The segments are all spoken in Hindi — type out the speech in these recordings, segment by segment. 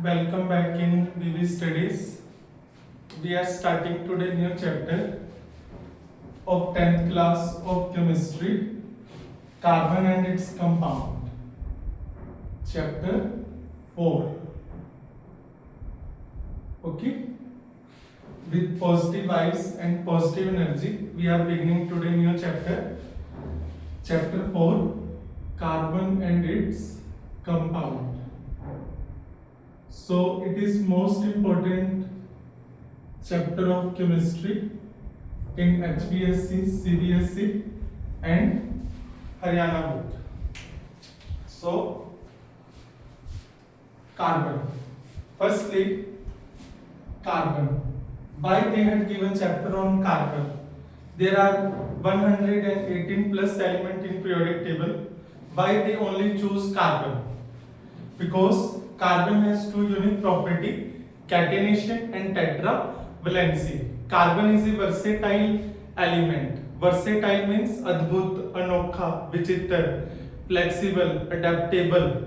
Welcome back in BB Studies. We are starting today new chapter of 10th class of chemistry, carbon and its compound. Chapter 4. Okay. With positive vibes and positive energy, we are beginning today new chapter. Chapter 4, carbon and its compound. So it is most important chapter of chemistry in HBSC, CBSC and Haryana board. So carbon. Firstly, carbon. Why they had given chapter on carbon? There are 118 plus element in periodic table. Why they only choose carbon? Because carbon has two unique property, catenation and tetravalency. Carbon is a versatile element. Versatile means adbhut, anokha, vichitra, flexible, adaptable,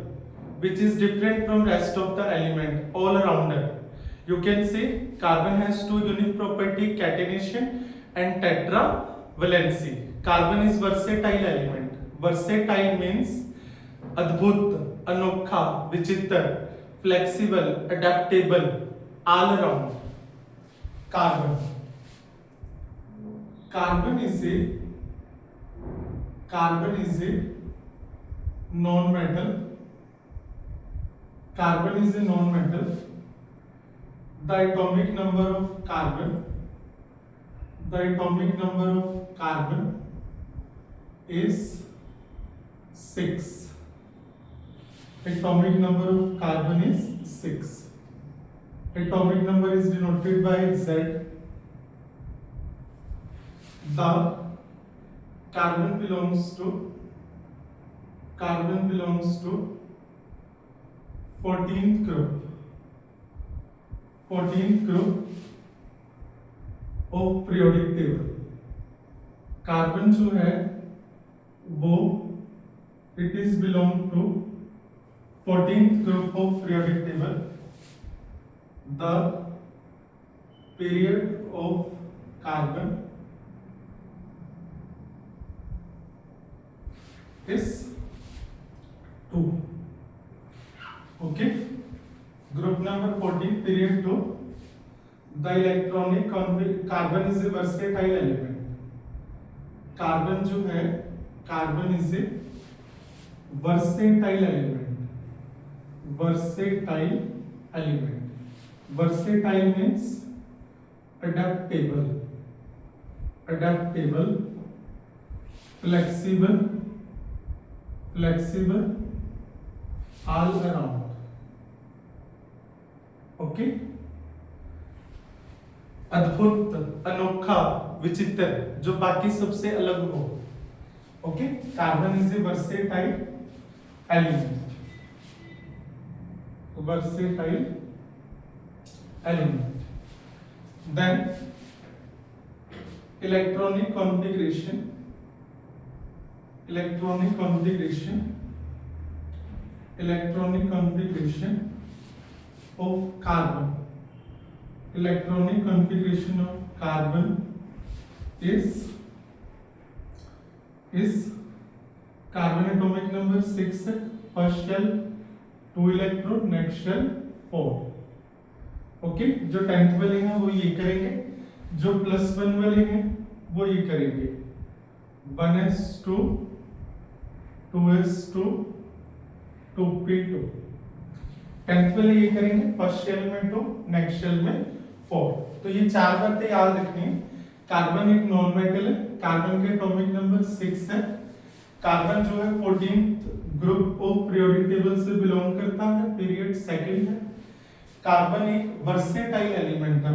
which is different from rest of the element, all rounder. You can say carbon has two unique property, catenation and tetravalency. Carbon is versatile element. Versatile means adbhut, anokha, vichitra, flexible, adaptable, all around. Carbon. Carbon is a non-metal. Carbon is a non-metal. The atomic number of carbon is 6. Atomic number of carbon is 6. Atomic number is denoted by Z. The carbon belongs to 14th group. 14th group of periodic table. Carbon जो है वो it is belong to 14th group of periodic table. The period of carbon is 2. Okay. Group number 14, period 2. The electronic carbon is a versatile element. Carbon जो है carbon is a versatile element. Versatile means adaptable, flexible, all around. Okay. अद्भुत, अनोखा, विचित्र, जो बाकी सबसे अलग हो. Okay. Carbon is a versatile element. Then electronic configuration of carbon. Electronic configuration of carbon is carbon atomic number 6, first shell 2 electron, next shell 4. Okay. जो 10th वाले हैं वो ये करेंगे, जो +1 वाले हैं वो ये करेंगे. 1s2 2s2 2p2. 10th वाले ये करेंगे, फर्स्ट शेल में 2, नेक्स्ट शेल में 4. तो ये चार बातें याद रखनी है. कार्बन एक नॉन मेटल है. कार्बन के एटॉमिक नंबर 6 है. कार्बन जो है 14th group of periodic table से बिलोंग करता है. पीरियड सेकंड है. कार्बन एक वर्सेटाइल एलिमेंट है.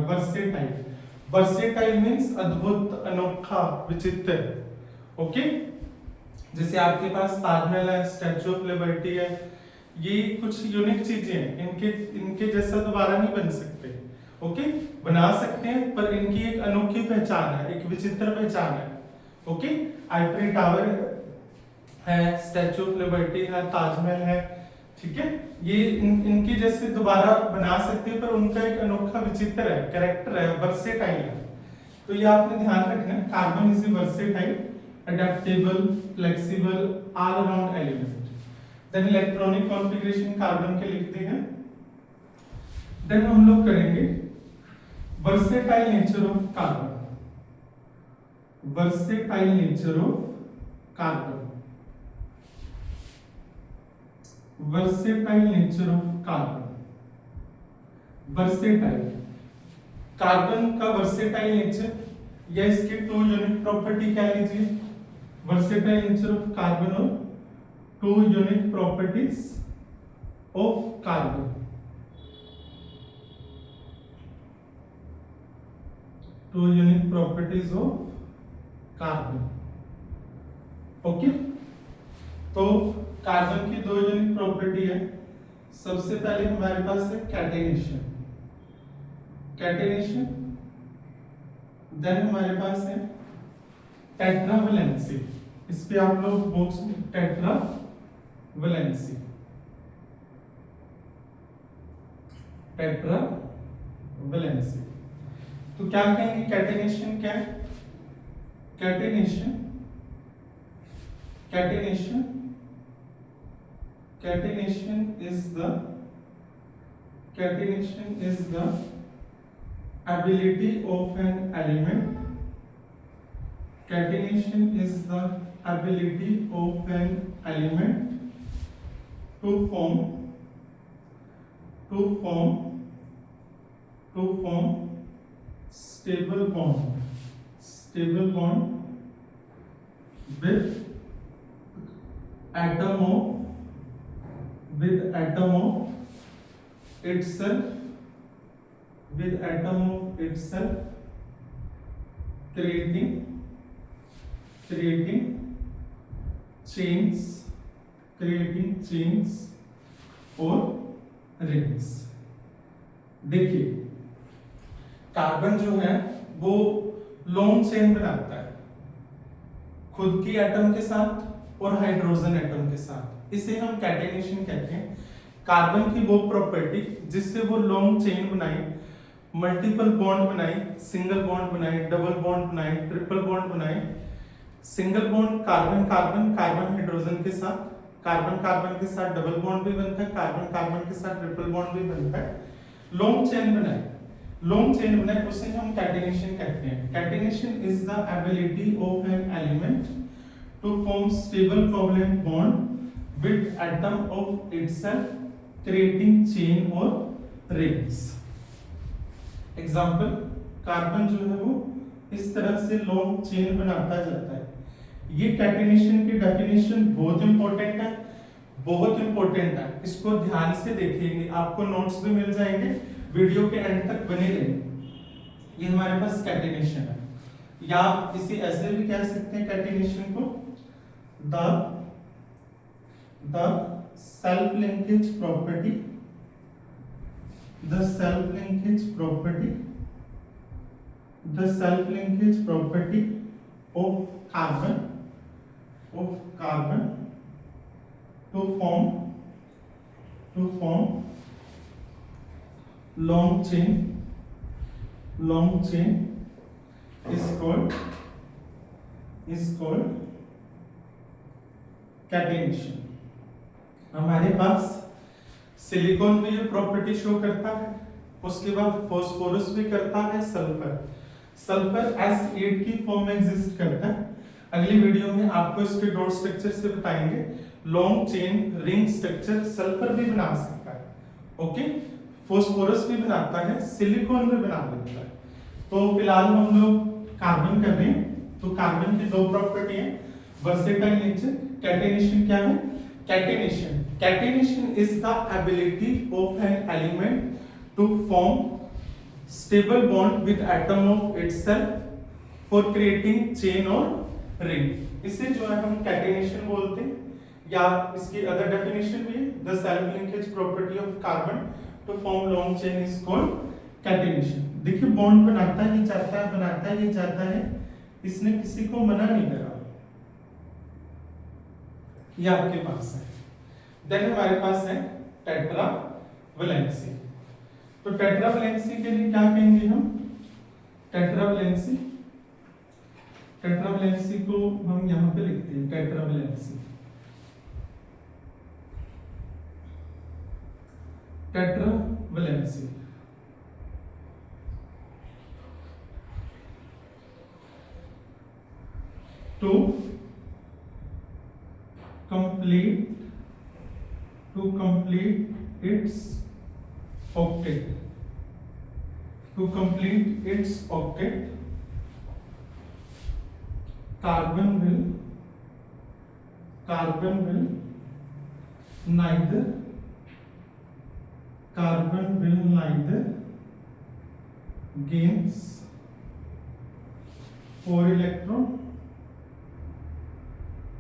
वर्सेटाइल मींस अद्भुत, अनोखा, विचित्र. ओके. जैसे आपके पास ताजमहल है, स्टैच्यू ऑफ लिबर्टी है, ये कुछ यूनिक चीजें हैं. इनके जैसा दोबारा नहीं बन सकते. ओके. बना सकते हैं पर इनकी एक अनोखी पहचान है, एक विचित्र पहचान है. ओके. आईफिल टावर है, स्टैच्यू ऑफ लिबर्टी है, ताजमहल है, ठीक है, ये इनकी जैसे दोबारा बना सकते हैं, पर उनका एक अनोखा विचित्र है, कैरेक्टर है, वर्सेटाइल है। तो ये आपने ध्यान रखना है, carbon is versatile, adaptable, flexible, all around element. Then electronic configuration carbon के लिखते हैं। देन हम लोग करेंगे versatile nature of carbon, versatile nature of carbon, versatile nature of carbon. Versatile carbon का वर्सेटाइल नेचर या इसके टू यूनिक प्रॉपर्टी क्या लीजिए, वर्सेटाइल नेचर ऑफ कार्बन और two unique properties of carbon. Two unique properties of carbon. Okay, तो कार्बन की दो यूनिक प्रॉपर्टी है। सबसे पहले हमारे पास है कैटेनेशन, कैटेनेशन। देन हमारे पास है टेट्रावैलेंसी, इस पे आप लोग बुक्स में टेट्रावैलेंसी, टेट्रावैलेंसी। तो क्या कहेंगे, कैटेनेशन क्या है, catenation, catenation, catenation is the ability of an element, catenation is the ability of an element to form stable bond with atom of itself, creating chains और rings। देखिए कार्बन जो है वो लॉन्ग चेन बनाता है खुद की एटम के साथ और हाइड्रोजन एटम के साथ, इसे हम कैटेनेशन कहते हैं। कार्बन की वो प्रॉपर्टी जिससे वो लॉन्ग चेन बनाई, मल्टीपल बॉन्ड बनाई, सिंगल बॉन्ड बनाई, डबल बॉन्ड बनाई, ट्रिपल बॉन्ड बनाई। Single bond carbon carbon carbon hydrogen के साथ, कार्बन कार्बन के साथ डबल बॉन्ड भी बनता है, कार्बन कार्बन के साथ ट्रिपल बॉन्ड भी बनता है। लॉन्ग चेन बनाई, लॉन्ग चेन बनाए, उसे हम कैटेनेशन कहते हैं। Catenation is the ability of an element to form stable covalent bond with atom of itself, creating chain और रिंग्स। एग्जांपल, कार्बन जो है वो इस तरह से लॉन्ग चेन बनाता जाता है। ये कैटेनेशन की डेफिनेशन बहुत इंपॉर्टेंट है, बहुत इंपॉर्टेंट है, इसको ध्यान से देखेंगे, आपको नोट्स भी मिल जाएंगे, वीडियो के एंड तक बने रहिए। ये हमारे पास कैटेनेशन है, या आप इसे ऐसे भी कह सकते हैं कैटेनेशन को, the self linkage property, the self linkage property, the self linkage property of carbon, to form long chain is called catenation। हमारे पास सिलिकॉन भी ये प्रॉपर्टी शो करता है, उसके बाद फास्फोरस भी करता है, सल्फर S8 की फॉर्म में एग्जिस्ट करता है। अगली वीडियो में आपको इसके डॉट स्ट्रक्चर से बताएंगे। Long chain ring structure sulphur भी बना सकता है, ओके, फास्फोरस भी बनाता है, सिलिकॉन भी बना देता है। तो फिलहाल हम लोग कार्बन कर रहे हैं। तो कार्बन की दो प्रॉपर्टी है, वर्सेटाइल नेचर। कैटेनेशन क्या है, catenation is the ability of an element to form stable bond with atom of itself for creating chain और रिंग। इसे जो है हम कैटेनेशन बोलते हैं, या इसकी अदर डेफिनेशन भी है, the self linkage property of carbon to form long chain is called catenation. देखिए बॉन्ड बनाता है, ये चाहता है, बनाता है, ये चाहता है, इसने किसी को मना नहीं करा, ये आपके पास है। देन हमारे पास है टेट्रावैलेंसी। तो टेट्रावैलेंसी के लिए क्या कहेंगे हम? टेट्रावैलेंसी, टेट्रावैलेंसी को हम यहां पे लिखते हैं tetravalency. Tetravalency to complete its octet, to complete its octet, carbon will neither gains 4 electron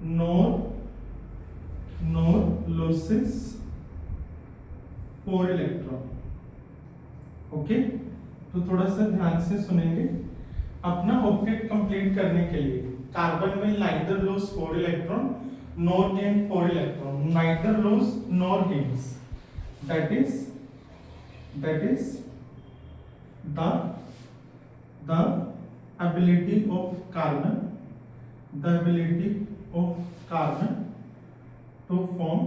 nor loses 4 electron. Okay, तो थोड़ा सा ध्यान से सुनेंगे। अपना ऑक्टेट कंप्लीट करने के लिए कार्बन में neither lose 4 electron nor gain 4 electron, neither lose nor gains, that is the ability of carbon to form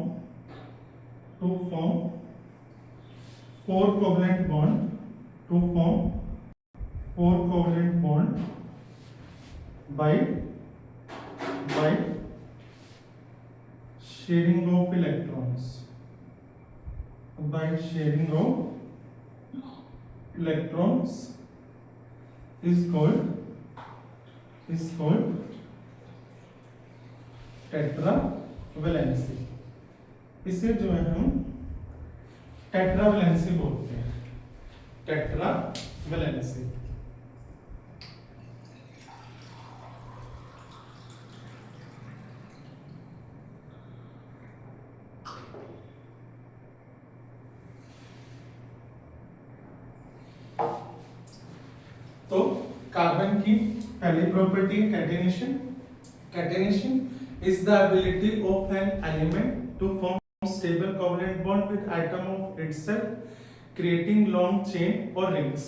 4 covalent bond by sharing of electrons, is called tetravalency. इसे जो है हम टेट्रावैलेंसी बोलते हैं, टेट्रावैलेंसी। तो कार्बन की पहली property catenation. Catenation is the ability of an element to form stable covalent bond with atom of itself, creating long chain or rings.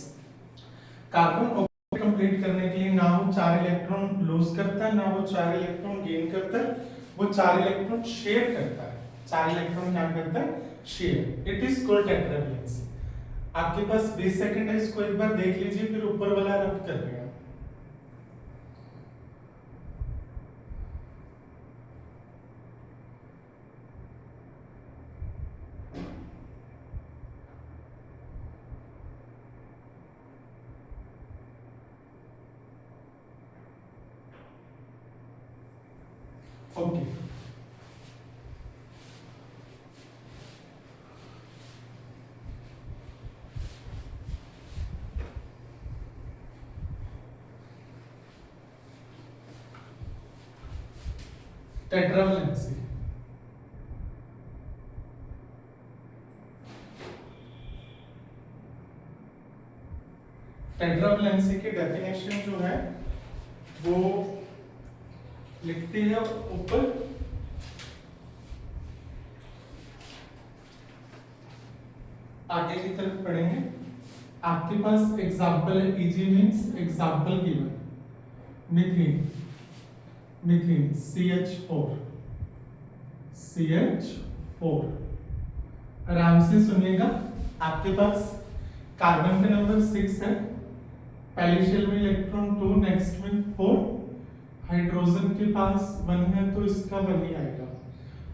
Carbon octet complete करने के लिए ना वो 4 इलेक्ट्रॉन लूज करता है, ना वो 4 इलेक्ट्रॉन गेन करता है, वो 4 इलेक्ट्रॉन शेयर करता है। 4 इलेक्ट्रॉन क्या करता है? Share. It is called tetravalency. आपके पास 20 सेकंड है, इसको एक बार देख लीजिए, फिर ऊपर वाला रब कर देगा। Okay, tetravalency. टेट्रावैलेंसी की डेफिनेशन जो है वो लिखते हैं ऊपर। आगे की तरफ पढ़ेंगे। आपके पास एग्जाम्पल है, easy means example given. Methane CH4। आराम से सुनिएगा। आपके पास कार्बन का नंबर 6 है, पहली शेल में इलेक्ट्रॉन 2, नेक्स्ट में 4, हाइड्रोजन के पास 1 है तो इसका 1 ही आएगा।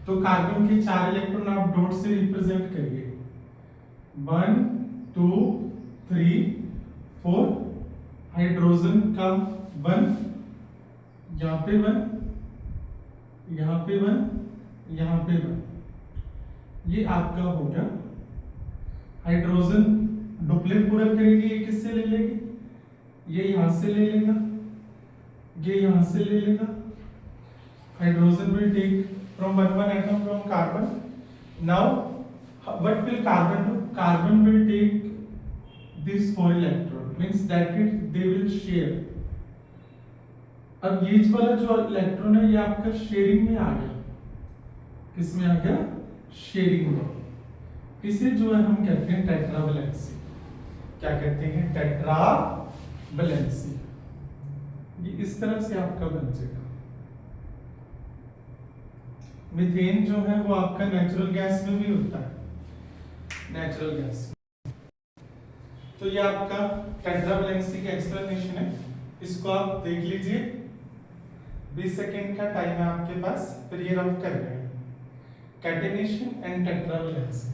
तो कार्बन के 4 इलेक्ट्रॉन आप डॉट से रिप्रेजेंट करिए, 1 2 3 4। हाइड्रोजन का 1, यहाँ पे 1, यहाँ पे 1, यहाँ पे 1। ये आपका हो गया। हाइड्रोजन डुप्लेट पूरा करेगी, ये किससे ले लेगी? ये यहाँ से ले लेगा, ये यहाँ से ले लेगा। Hydrogen will take from one atom from carbon. Now what will carbon do? Carbon will take this 4 electron, means that they will share. अब ये वाला जो इलेक्ट्रॉन है ये आपका शेयरिंग में आ गया। किस में आ गया? Sharing bond. इसे जो है हम कहते हैं टेट्रावैलेंसी। क्या कहते हैं? टेट्रावैलेंसी। ये इस तरह से आपका बन जाएगा। मीथेन जो है वो आपका नेचुरल गैस में भी होता है, नेचुरल गैस। तो ये आपका टेट्रावैलेंसी का एक्सप्लेनेशन है। इसको आप देख लीजिए, 20 सेकेंड का टाइम है आपके पास, फिर ये रफ कर रहे हैं catenation and tetravalency.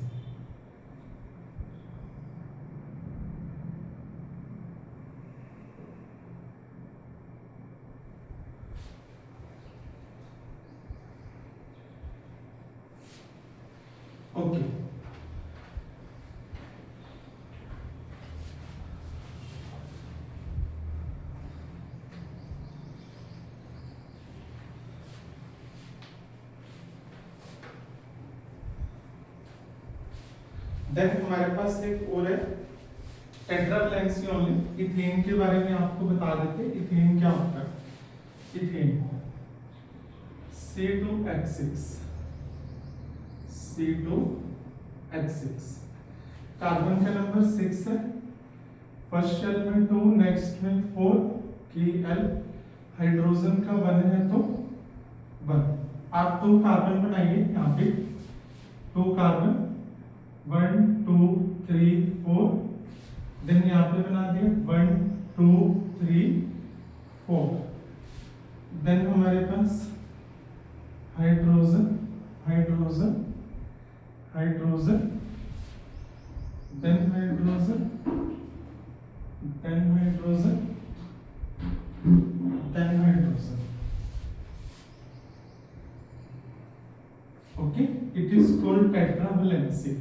Okay, then हमारे पास एक और है टेट्रावैलेंसी ओनली। इथेन के बारे में आपको बता देते। इथेन क्या होता है? इथेन C2H6, C2H6, कार्बन का नंबर 6 है, फर्स्ट शेल में 2, नेक्स्ट में 4 Kl, हाइड्रोजन का 1 है तो 1। आप 2 कार्बन बनाइए यहाँ पे, 2 कार्बन 1 2 3 4, देन यहाँ पे बना दिया 1 2 3 4। देन हमारे पास hydrogen hydrogen hydrogen, then hydrogen, then hydrogen, then hydrogen. Okay, it is called tetravalency.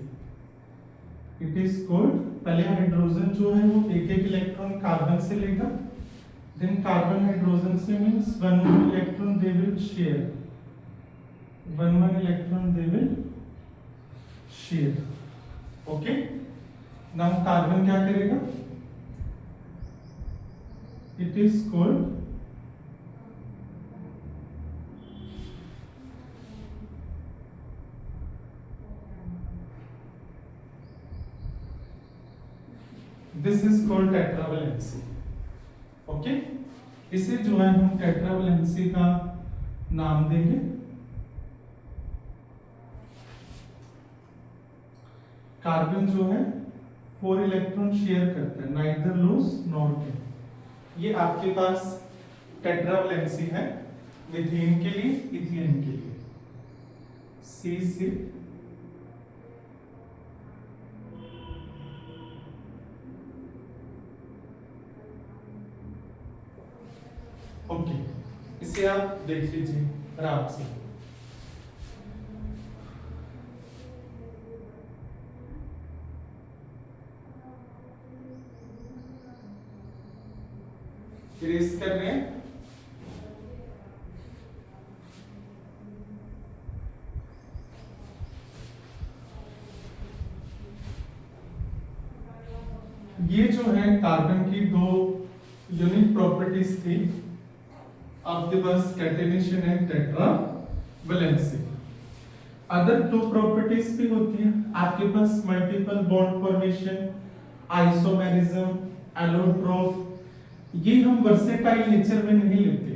It is called, पहले हाइड्रोजन जो है वो एक एक इलेक्ट्रॉन कार्बन से लेगा, देन कार्बन हाइड्रोजन से means 1 electron they will share, 1 electron they will share. Okay, now carbon क्या करेगा? It is called this is called tetravalency. Okay, इसे जो है हम टेट्रावैलेंसी का नाम देंगे। कार्बन जो है 4 इलेक्ट्रॉन शेयर करता है, नाइदर लूज नॉर गेन। ये आपके पास टेट्रावैलेंसी है मीथेन के लिए, इथेन के लिए। C ओके, इसे आप देख लीजिए आराम से। इरेज कर रहे हैं। ये जो है कार्बन की 2 यूनिक प्रॉपर्टीज थी आपके पास, catenation and tetravalency. Other 2 properties भी होती हैं आपके पास, multiple bond formation, isomerism, allotrope. ये हम वर्सेटाइल नेचर में नहीं लेते।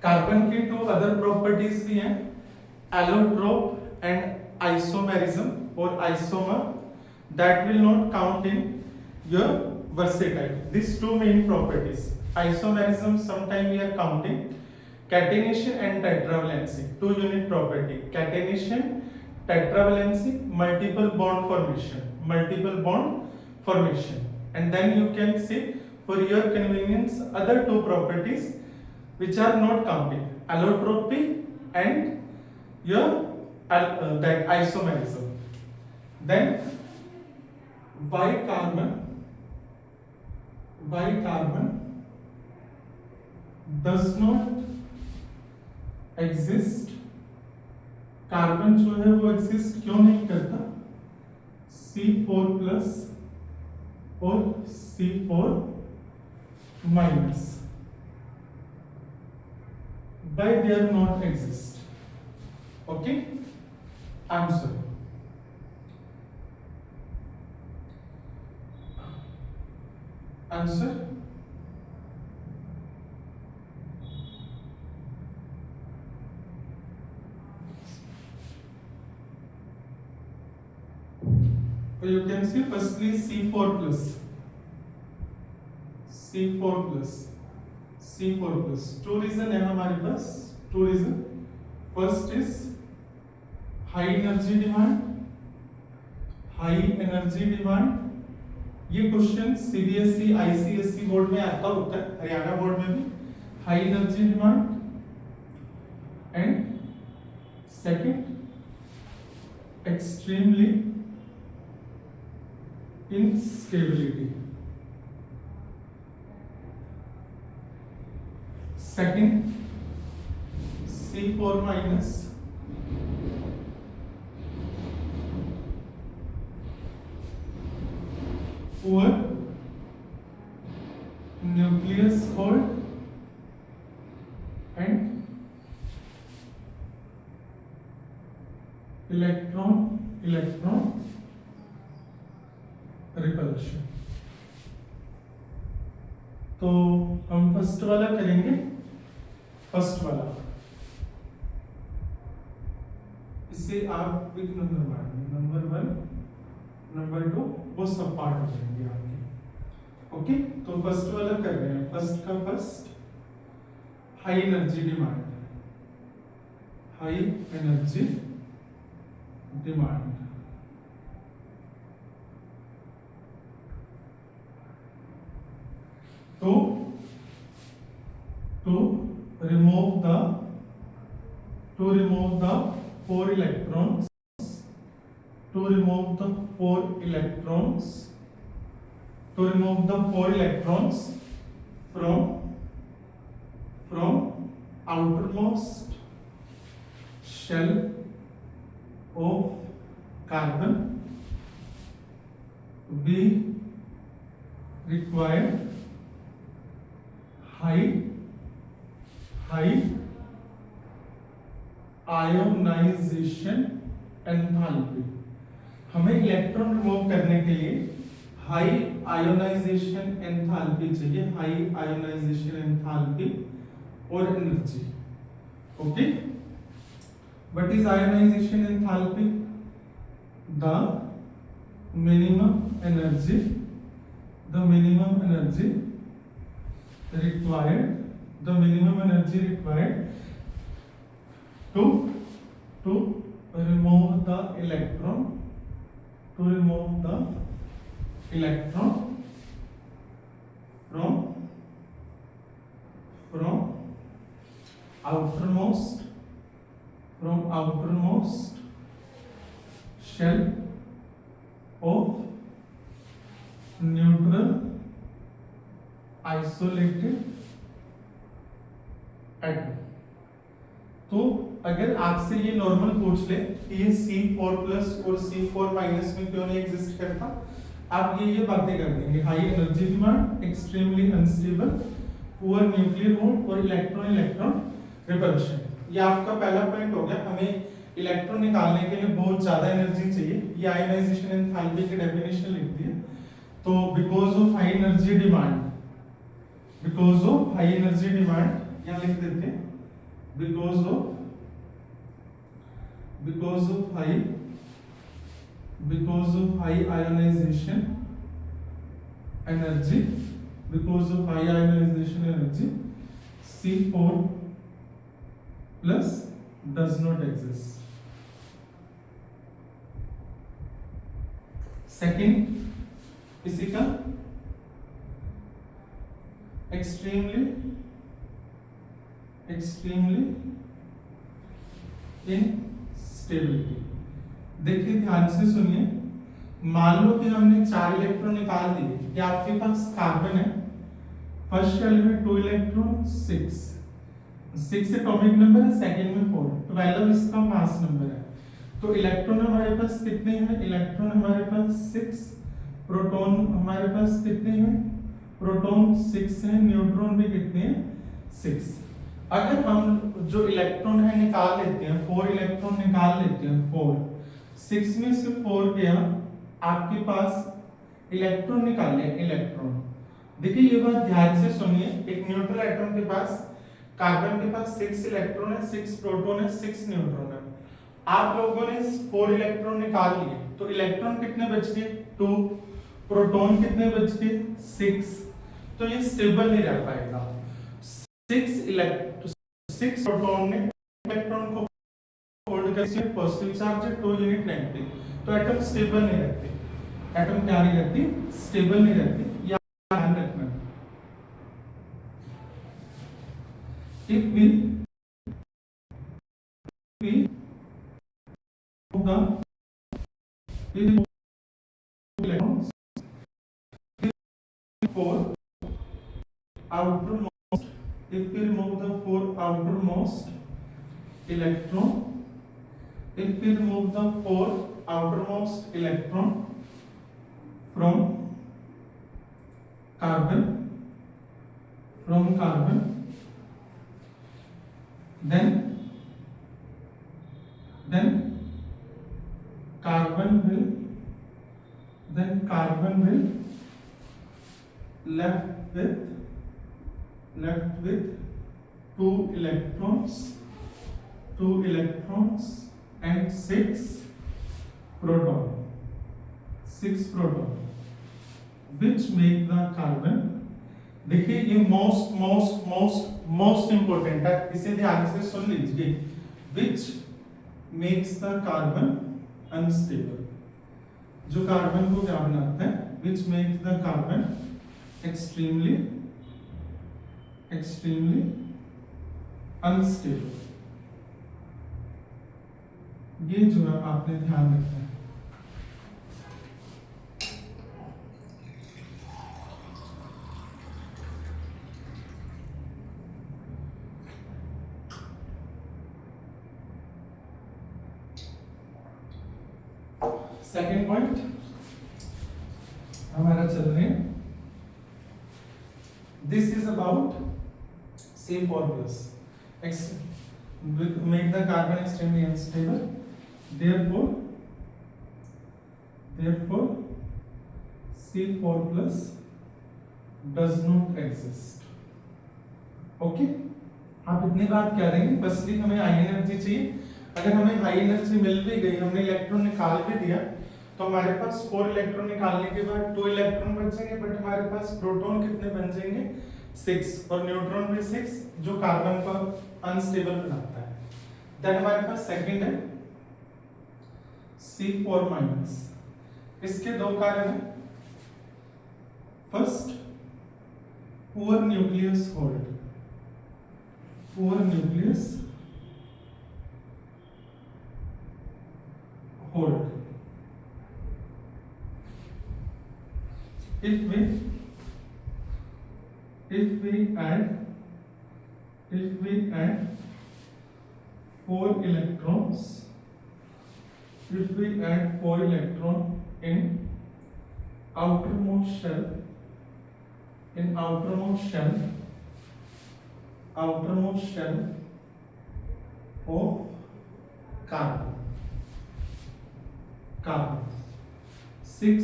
कार्बन की 2 अदर प्रॉपर्टीज भी हैं, एलोट्रोप एंड आइसोमेरिज्म और isomer, that will not count in your versatile. These 2 main properties, isomerism sometime we are counting, catenation and tetravalency, 2 unit property, catenation, tetravalency, multiple bond formation, multiple bond formation. And then you can see for your convenience other 2 properties which are not counting, allotropy and your that isomerism. Then bicarbon does not exist। Carbon जो है वो एग्जिस्ट क्यों नहीं करता? C4 प्लस और C4 minus, why they are not exist? Okay, answer answer you can see firstly C4 plus two reason है हमारे पास, two reason. First is high energy demand. ये क्वेश्चन CBSE ICSE बोर्ड में आता होता है, हरियाणा बोर्ड में भी. High energy demand and second extremely instability. Second, C4 minus poor nucleus hold and electron repulsion. तो हम फर्स्ट वाला करेंगे. फर्स्ट वाला इसे आप एक नंबर मारेंगे, नंबर 1 नंबर 2 वो सब पार्ट हो जाएंगे आपके. ओके, तो फर्स्ट वाला कर रहे हैं. फर्स्ट का first, high energy demand. To remove the 4 electrons, from outermost shell of carbon, we require high ionisation enthalpy. हमें इलेक्ट्रॉन रिमूव करने के लिए हाई आयोनाइजेशन एंथैल्पी चाहिए, हाई आयोनाइजेशन एंथैल्पी और energy. Okay, what is ionisation enthalpy? The minimum energy required to remove the electron from outermost shell of neutral isolated atom. तो अगर आपसे ये नॉर्मल पूछ ले कि ये C4 प्लस और C4 माइनस में क्यों नहीं एग्जिस्ट करता, आप ये बातें कर देंगे. High energy demand, extremely unstable, poor nuclear mode और इलेक्ट्रॉन रिपल्शन. ये आपका पहला पॉइंट हो गया. हमें इलेक्ट्रॉन निकालने के लिए बहुत ज्यादा एनर्जी चाहिए. ये आयोनाइजेशन एंथैल्पी की डेफिनेशन लिख दी है. तो because of high energy demand यहाँ लिख देते हैं. because of high ionization energy, C4 plus does not exist. Second, इसी का extremely instability. देखिए ध्यान से सुनिए. मान लो कि हमने 4 इलेक्ट्रॉन निकाल दिए. ये आपके पास कार्बन है, फर्स्ट शेल में 2 इलेक्ट्रॉन, 6 एटॉमिक नंबर है, सेकंड में 4, 12 इसका मास नंबर है. तो इलेक्ट्रॉन हमारे पास कितने हैं? इलेक्ट्रॉन हमारे पास 6, प्रोटॉन हमारे पास कितने हैं? प्रोटॉन 6 है, न्यूट्रॉन भी कितने हैं? 6. अगर हम जो इलेक्ट्रॉन है निकाल लेते हैं, 4 इलेक्ट्रॉन निकाल लेते हैं, 4 6 में से 4 गया, आपके पास इलेक्ट्रॉन निकालने इलेक्ट्रॉन। देखिए ये बात ध्यान से सुनिए, एक न्यूट्रल एटम के पास कार्बन के पास 6 इलेक्ट्रॉन है, 6 प्रोटॉन है, 6 न्यूट्रॉन है। आप लोगों ने 4 इलेक्ट्रॉन निकाल लिए, तो इलेक्ट्रॉन कितने बच गए 2, प्रोटॉन कितने बच गए 6। तो ये स्टेबल नहीं रह पाएगा। 6 प्रोटॉन ने इलेक्ट्रॉन को होल्ड कर, पॉजिटिव चार्ज है 2 यूनिट नेगेटिव, तो एटम स्टेबल नहीं रहती। एटम क्या नहीं रहती, स्टेबल नहीं रहती, या ध्यान रखना। if we move the electrons for outermost, if we remove the 4 outermost electron, if we remove the 4 outermost electron from carbon, then carbon will left with 2 electrons and 6 proton, which make the carbon। देखिए ये मोस्ट इंपोर्टेंट है, इसे ध्यान से सुन लीजिए। which makes the carbon unstable, जो कार्बन को क्या बनाता है, which makes the carbon extremely unstable। ये जो है आपने ध्यान रखना है। सेकेंड पॉइंट हमारा चल रहे हैं, this is about C4+, make the carbon extremely unstable, therefore C4+ does not exist। Okay, आप इतनी बात कह रहे हैं, बस हमें हाई एनर्जी चाहिए। अगर हमें हाई एनर्जी मिल भी गई, हमने इलेक्ट्रॉन निकाल भी दिया, तो हमारे पास 4 इलेक्ट्रॉन निकालने के बाद 2 इलेक्ट्रॉन बचेंगे, बट हमारे पास प्रोटॉन कितने बन जाएंगे 6, और न्यूट्रॉन भी 6, जो कार्बन को अनस्टेबल बनाता है। देन हमारे पास सेकंड है C4-। इसके 2 कारण हैं। First, poor nucleus hold, if we add 4 electrons, in outermost shell of carbon 6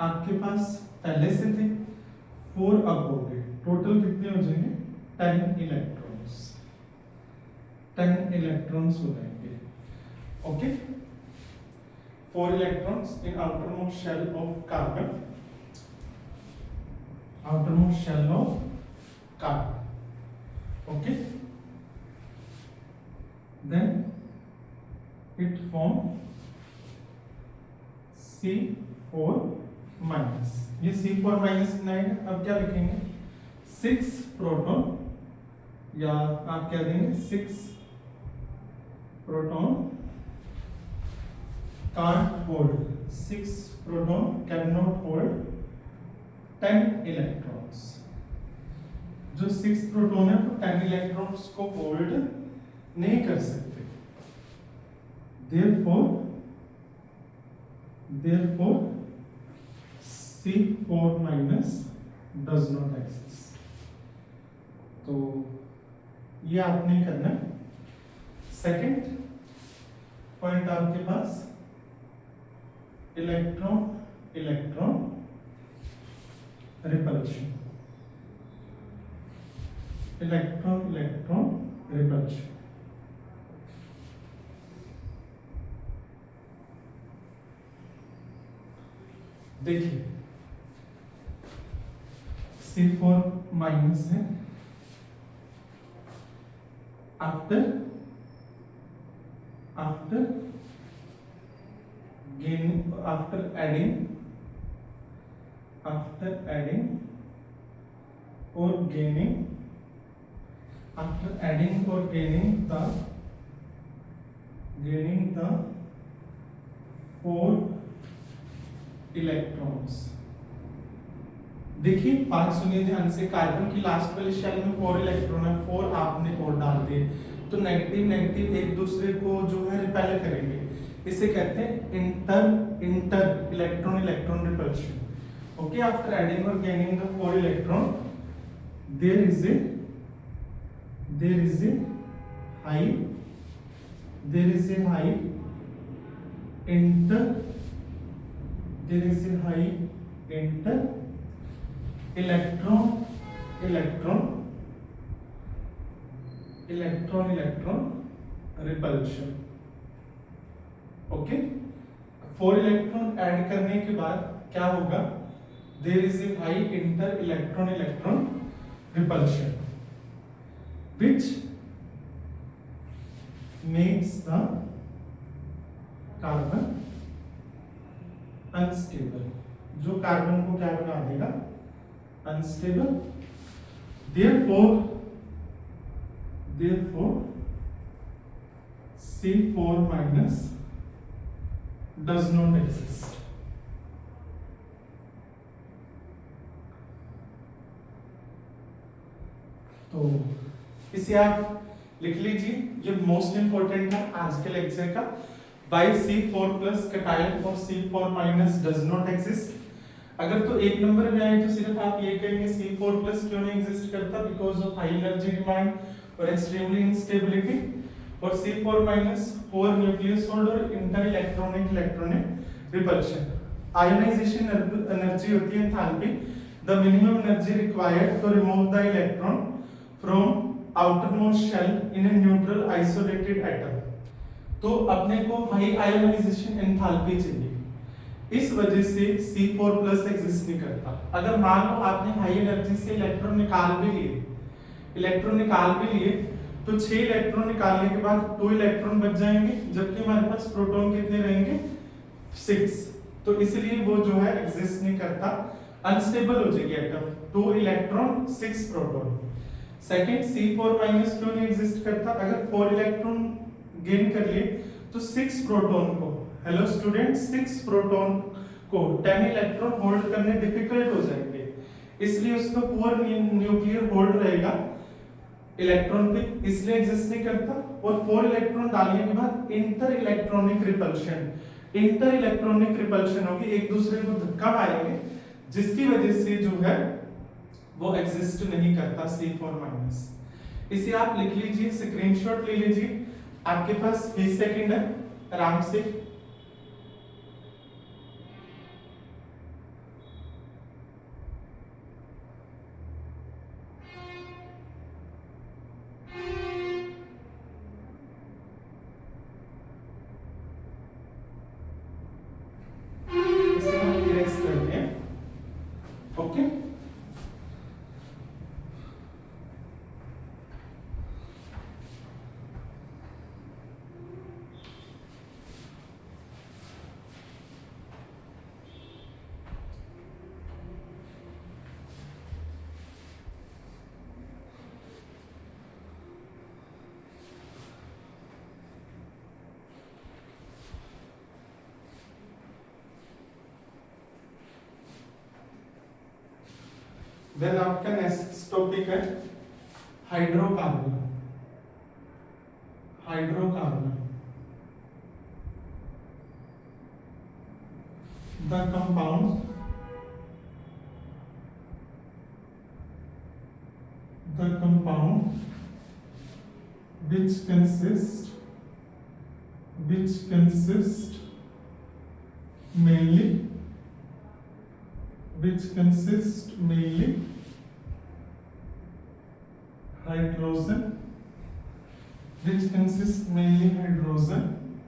आपके पास पहले से थे, 4 अब हो गए, टोटल कितने हो जाएंगे 10 इलेक्ट्रॉन्स हो जाएंगे। Okay, 4 electrons in outermost shell of carbon, okay, then it form C4-। ये C4- नहीं है, अब क्या लिखेंगे 6 प्रोटॉन, या आप क्या देंगे 6 proton can't hold, 6 proton cannot hold 10 electrons। जो 6 प्रोटॉन है वो 10 इलेक्ट्रॉन्स को होल्ड नहीं कर सकते। therefore C4- does not exist। तो ये आपने करना है। सेकंड पॉइंट आपके पास electron electron repulsion, electron electron repulsion. देखिए C4 माइनस है, after adding or gaining the 4 electrons. देखिए बात सुनिए ध्यान से, कार्बन की लास्ट वाली शेल में 4 इलेक्ट्रॉन है, 4 आपने और डाल दिए तो नेगेटिव नेगेटिव एक दूसरे को जो है रिपेल करेंगे, इसे कहते हैं inter electron electron repulsion. Okay, after adding or gaining the 4 electron there is a high inter electron repulsion। Okay, 4 electron add करने के बाद क्या होगा, there is a high inter electron repulsion which makes the carbon unstable, जो कार्बन को क्या बना देगा, unstable। therefore C4 minus does not exist। तो इसे आप लिख लीजिए, ये मोस्ट इंपोर्टेंट है आज के लेक्चर का। Why C4 plus cation और C4 minus does not exist। अगर तो एक नंबर में आए तो सिर्फ आप ये कहेंगे C4 plus क्यों नहीं एग्जिस्ट करता, because of high energy demand और एक्सट्रीमली इंस्टेबिलिटी, और C4 minus poor nucleus hold और inter electronic repulsion. Ionization energy होती है enthalpy, the minimum energy required to remove the electron from outermost shell in a neutral isolated atom। तो अपने को हाई आयोनाइजेशन एंथैल्पी चाहिए, इस वजह से C4 प्लस एग्जिस्ट नहीं करता। अगर मान लो आपने हाई एनर्जी से इलेक्ट्रॉन निकाल भी लिए तो 6 इलेक्ट्रॉन निकालने के बाद 2 इलेक्ट्रॉन बच जाएंगे, जबकि हमारे पास प्रोटॉन कितने रहेंगे, 6। तो इसलिए वो जो है एग्जिस्ट नहीं करता, अनस्टेबल हो जाएगी atom, 2 electron 6 proton. Second, C4 minus क्यों नहीं एग्जिस्ट करता, अगर 4 इलेक्ट्रॉन गेन कर लिए तो 6 प्रोटॉन को, हेलो स्टूडेंट, 6 प्रोटॉन को 10 इलेक्ट्रॉन होल्ड करने डिफिकल्ट हो जाएंगे, इसलिए उसका पुअर न्यूक्लियर होल्ड रहेगा इलेक्ट्रॉन पे, इसलिए एग्जिस्ट नहीं करता। और 4 इलेक्ट्रॉन डालने के बाद इंटर इलेक्ट्रॉनिक रिपल्शन होगी, एक दूसरे को धक्का मारेंगे, जिसकी वजह से जो है वो एग्जिस्ट नहीं करता C4 माइनस। इसे आप लिख लीजिए, स्क्रीनशॉट ले लीजिए, आपके पास 20 सेकंड है आराम से। इसे हम इरेज करते हैं। ओके, देन आपका नेक्स्ट टॉपिक है hydrocarbon. The compound which consist mainly which consist mainly hydrogen, which consists mainly hydrogen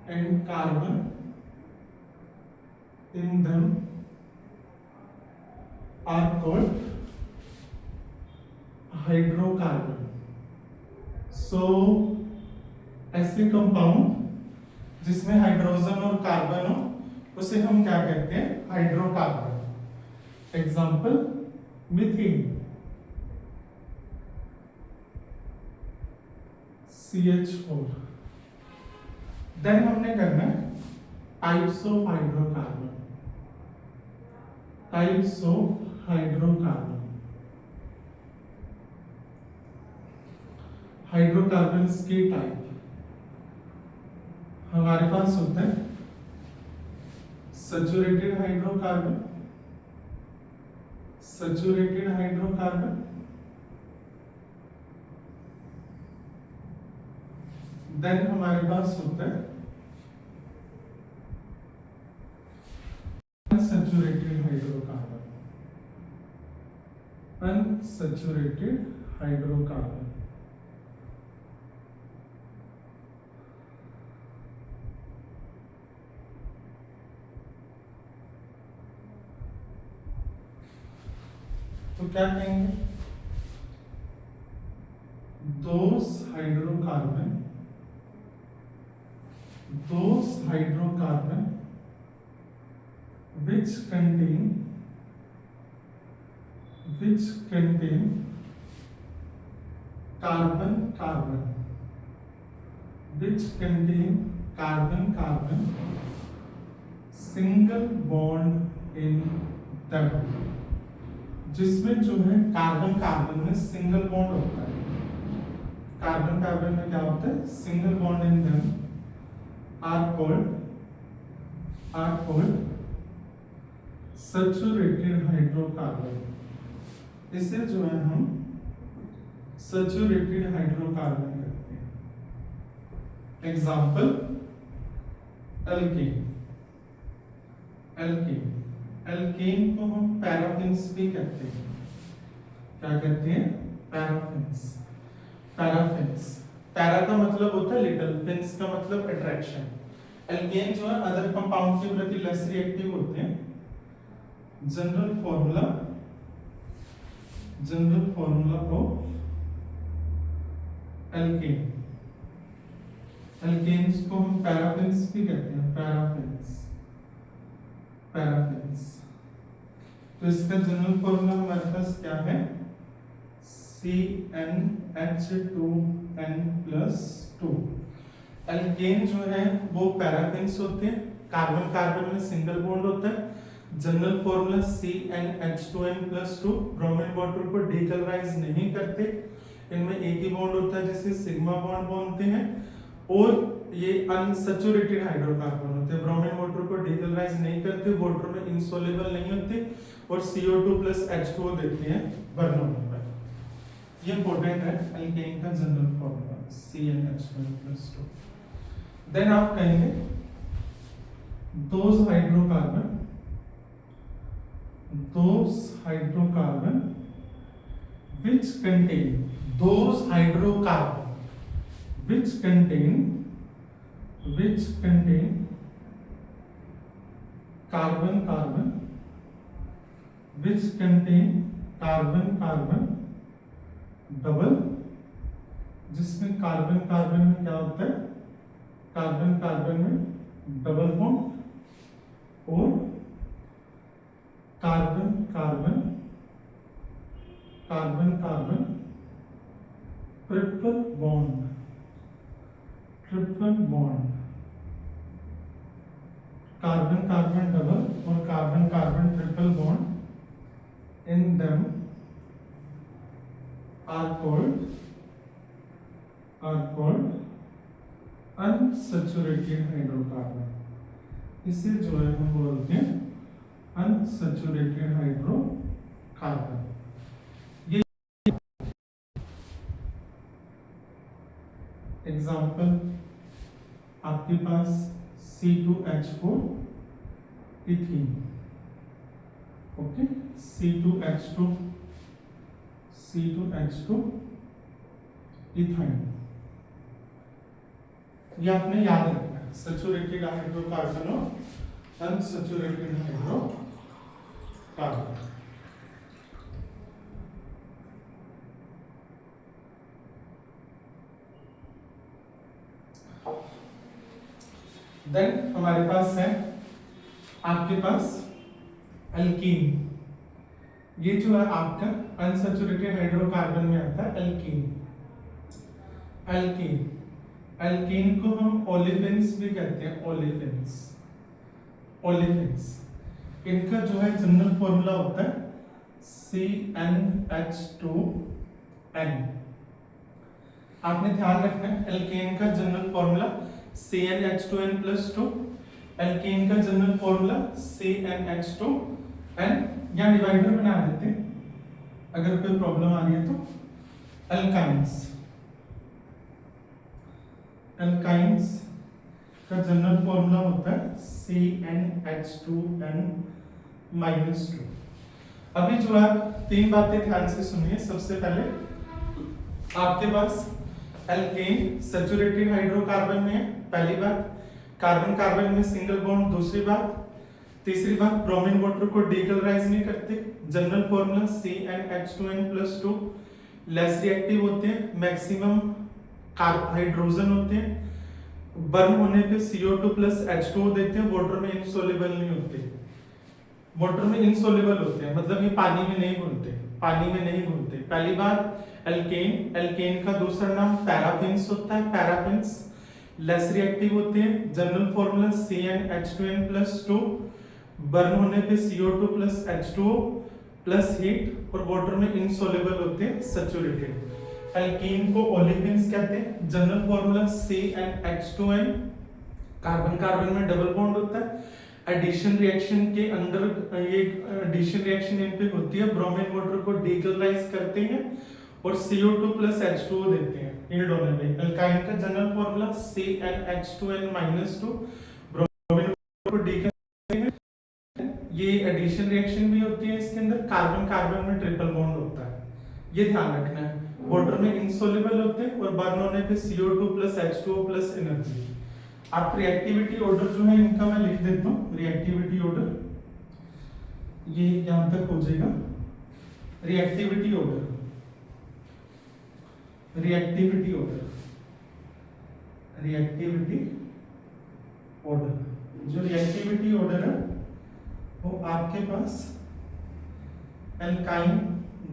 and carbon in them are called hydrocarbon. So ऐसे कंपाउंड जिसमें हाइड्रोजन और कार्बन हो उसे हम क्या कहते हैं? Hydrocarbon. Example methane, CH4। Then हमने करना है types of hydrocarbon. Types of hydrocarbon, hydrocarbons के टाइप हमारे पास होता है saturated hydrocarbon, saturated hydrocarbon, then हमारे पास होता है अनसैचुरेटेड हाइड्रोकार्बन, अनसैचुरेटेड हाइड्रोकार्बन। तो क्या कहेंगे? those hydrocarbon which contain carbon, which contain carbon single bond in them, जिसमें जो है कार्बन में सिंगल बॉन्ड होता है। कार्बन में क्या होता है? Single bond in them are called saturated hydrocarbon. इसे जो है हम सैचुरेटेड हाइड्रोकार्बन कहते हैं। एग्जाम्पल एल्केन को हम पैराफिन्स भी कहते हैं। क्या कहते हैं? पैराफिन्स। पैरा का मतलब होता है लिटिल, फिन्स का मतलब अट्रैक्शन। एल्केन जो है अदर कंपाउंड के प्रति लेस रिएक्टिव होते हैं। जनरल फॉर्मूला ऑफ एल्केन्स को हम पैराफिन्स भी कहते हैं। पैराफिन्स। तो इसका जनरल फॉर्मूला हमारे पास क्या है? CnH2n+2। एल्केन जो है वो पैराफिन्स होते हैं, कार्बन में सिंगल बॉन्ड होता है। General formula CnH2n+2। Bromine water को डीकलराइज नहीं करते, इनमें एक ही बॉन्ड होता है जिसे सिग्मा बॉन्ड बोलते हैं। और ये अनसैचुरेटेड हाइड्रोकार्बन होते हैं, ब्रोमीन वाटर को डीकलराइज नहीं करते, वाटर में इंसोल्युबल नहीं होते और CO2+H2O देते हैं बर्नआउट में। ये इंपॉर्टेंट है एल्केन का जनरल फॉर्मूला CnH2n+2। देन आप कहेंगे those hydrocarbon which contain carbon double, जिसमें कार्बन में क्या होता है? कार्बन में डबल बॉन्ड और carbon triple bond. Carbon double और carbon triple bond in them are called unsaturated hydrocarbon. इसे जो है हम बोलते हैं अनसैचुरेटेड हाइड्रोकार्बन। ये एग्जाम्पल आपके पास C2H4 ethene, okay, C2H2 ethyne. ये आपने याद रखना है, सैचुरेटेड हाइड्रोकार्बन और अनसैचुरेटेड हाइड्रोकार्बन। देन हमारे पास है, आपके पास अल्कीन। ये जो है आपका अनसैचुरेटेड हाइड्रोकार्बन में आता है अल्कीन। अल्कीन को हम ओलिवेंस भी कहते हैं, ओलिवेंस। इनका जो है जनरल फॉर्मूला होता है CnH2n। आपने ध्यान रखना है, अल्केन का जनरल फॉर्मूला CnH2n+2, अल्केन का जनरल फॉर्मूला CnH2n। या डिवाइडर बना देते हैं अगर कोई प्रॉब्लम आ रही है तो। अल्काइंस का जनरल फॉर्मूला होता है CnH2n-2। अभी जो आप तीन बातें ध्यान से सुनिए। सबसे पहले आपके पास एल्केन सैचुरेटेड हाइड्रोकार्बन में है, पहली बात। कार्बन कार्बन में सिंगल बॉन्ड, दूसरी बात। तीसरी बात, ब्रोमीन वाटर को डीकलराइज नहीं करते, general formula CnH2n+2। Less reactive होते हैं, मैक्सिमम हाइड्रोजन होते हैं, बर्न होने पे CO2+H2O देते हैं, वाटर में इनसोल्युबल नहीं होते। वाटर में इनसोल्युबल होते हैं मतलब ये पानी में नहीं घुलते, पहली बात एल्केन का दूसरा नाम पैराफिन्स होता है, पैराफिन्स लेस रिएक्टिव होते हैं, जनरल फॉर्मूला CnH2n+2। बर्न होने पे CO2+H2O प्लस हीट और वाटर में इनसोल्युबल होते हैं, सैचुरेटेड। एल्कीन को ओलिविन्स कहते हैं, general formula CnH2n। Carbon carbon में डबल बॉन्ड होता है, एडिशन रिएक्शन के अंदर ये एडिशन रिएक्शन इन पे होती है, ब्रोमीन वाटर को डीकलराइज करते हैं और CO2+H2O देते हैं यील्ड होने में। एल्काइन का general formula CnH2n-2, bromine water को डीकलराइज हैं। ये एडिशन रिएक्शन भी होती है इसके अंदर, कार्बन कार्बन में ट्रिपल बॉन्ड होता है, ये ध्यान रखना है। वाटर में इनसोल्युबल होते हैं और बर्न होने पे CO2+H2O प्लस एनर्जी। आप रिएक्टिविटी ऑर्डर जो है इनका मैं लिख देता हूँ, रिएक्टिविटी ऑर्डर ये यहां तक हो जाएगा। रिएक्टिविटी ऑर्डर जो रिएक्टिविटी ऑर्डर है वो आपके पास एल्काइन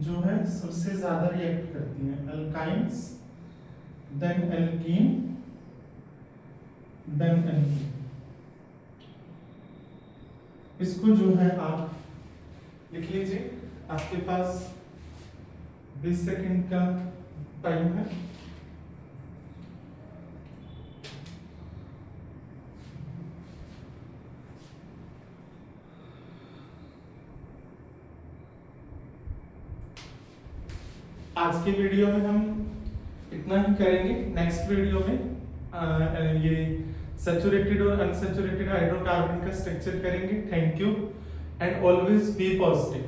जो है सबसे ज्यादा रिएक्ट करती है, alkynes, then alkene, then alkene. इसको जो है आप लिख लीजिए, आपके पास 20 सेकंड का टाइम है। आज के वीडियो में हम इतना ही करेंगे, नेक्स्ट वीडियो में ये सैचुरेटेड और अनसैचुरेटेड हाइड्रोकार्बन का स्ट्रक्चर करेंगे। Thank you and always be positive.